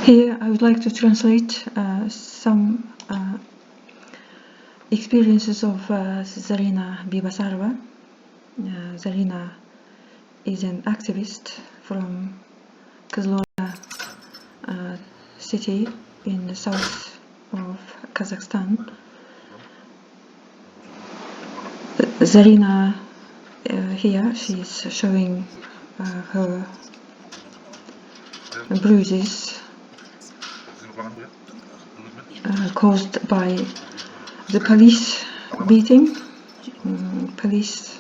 Here I would like to translate some experiences of Zarina Bibasarova. Zarina is an activist from Kazlora city in the south of Kazakhstan. Zarina here, she's showing her bruises caused by the police beating, police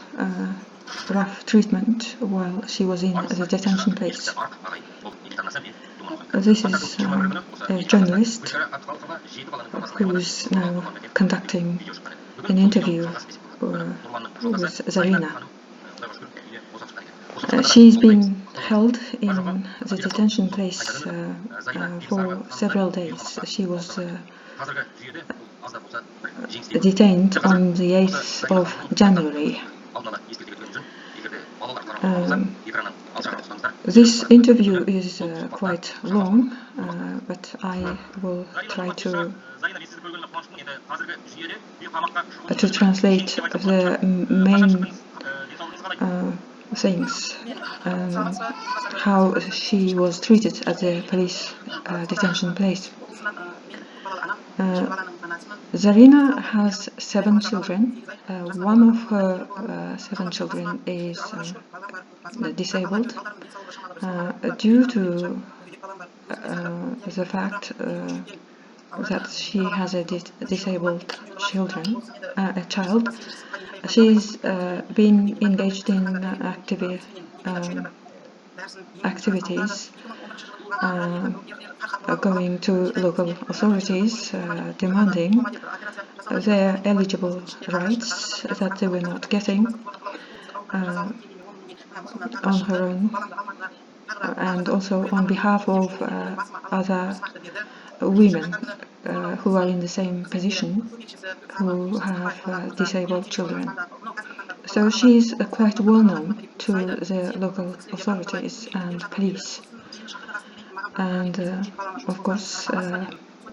rough treatment while she was in the detention place. This is a journalist who is now conducting an interview with Zarina. She's been held in the detention place for several days. She was detained on the 8th of January. This interview is quite long, but I will try to translate the main things, how she was treated at the police detention place. Zarina has 7 children. One of her 7 children is disabled due to the fact that she has a disabled child. She's been engaged in activities, going to local authorities, demanding their eligible rights that they were not getting on her own, and also on behalf of other women who are in the same position, who have disabled children. So she's quite well known to the local authorities and police, and of course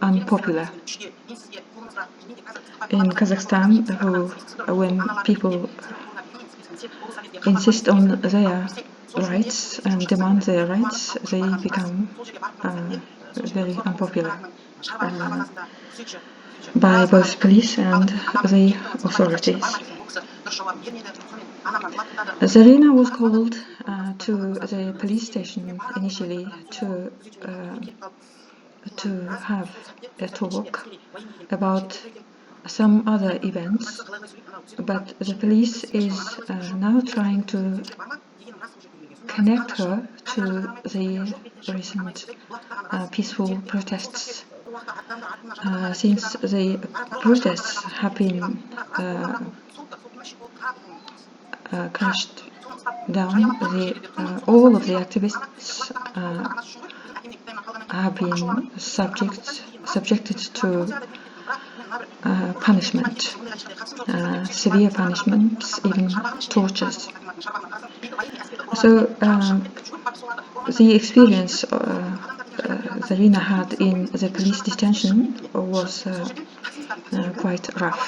unpopular. In Kazakhstan, when people insist on their rights and demand their rights, they become very unpopular by both police and the authorities. Zarina was called to the police station initially to have a talk about some other events, but the police is now trying to connect her to the recent peaceful protests. Since the protests have been crashed down, all of the activists have been subjected to punishment, severe punishments, even tortures. So the experience Zarina had in the police detention was quite rough.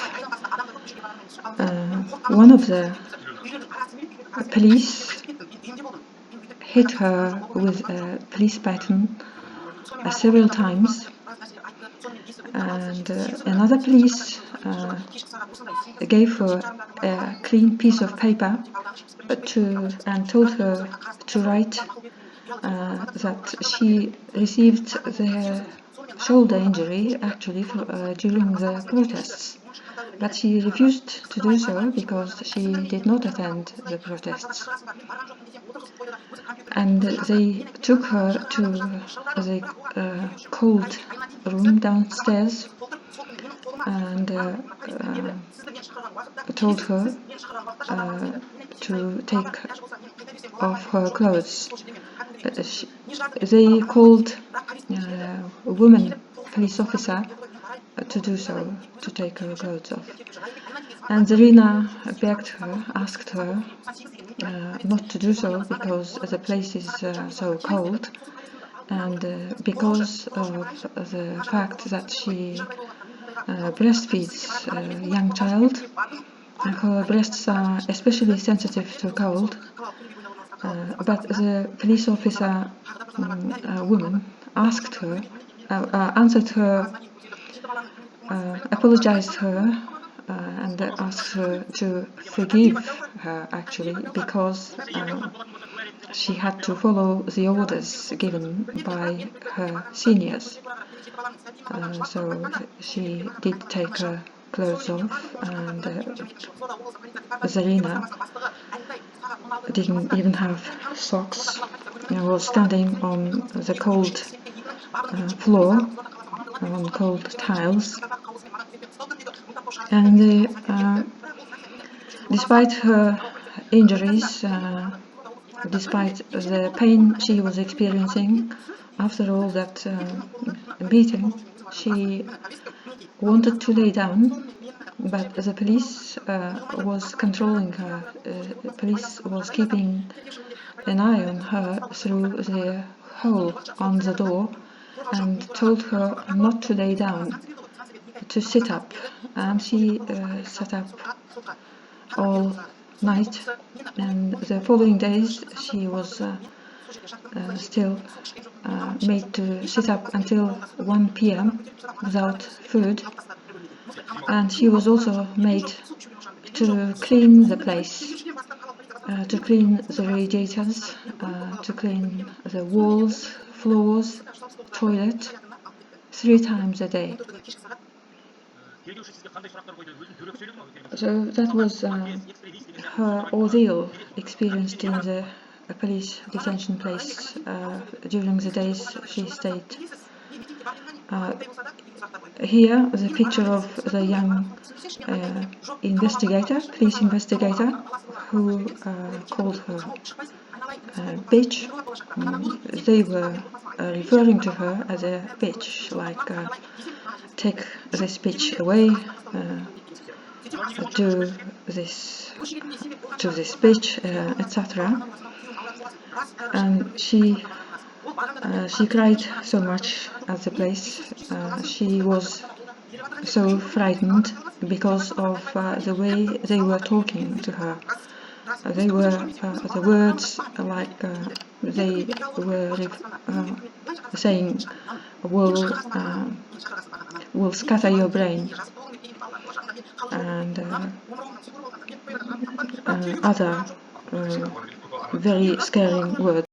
One of the police hit her with a police baton several times, and another police gave her a clean piece of paper and told her to write that she received the shoulder injury actually during the protests, but she refused to do so because she did not attend the protests. And they took her to the cold room downstairs and told her to take off her clothes. They called a woman police officer to do so, to take her clothes off. And Zarina asked her not to do so because the place is so cold, and because of the fact that she breastfeeds a young child, her breasts are especially sensitive to cold. But the police officer, woman, asked her, answered her, apologized her, and asked her to forgive her, actually, because she had to follow the orders given by her seniors. So she did take her clothes off, and Zarina didn't even have socks. Was standing on the cold floor, on cold tiles, and despite her injuries, despite the pain she was experiencing after all that beating, she wanted to lay down, but the police was controlling her. The police was keeping an eye on her through the hole on the door and told her not to lay down, to sit up, and she sat up all night, and the following days she was still made to sit up until 1 p.m. without food, and she was also made to clean the place, to clean the radiators, to clean the walls, floors, toilet 3 times a day. So that was her ordeal experienced in the police detention place during the days she stayed. Here, the picture of the young police investigator, who called her bitch. They were referring to her as a bitch, like take this bitch away, do this to this bitch, etc. And she cried so much at the place. She was so frightened because of the way they were talking to her. They were the words like they were saying, "Will scatter your brain," and other very scaring words.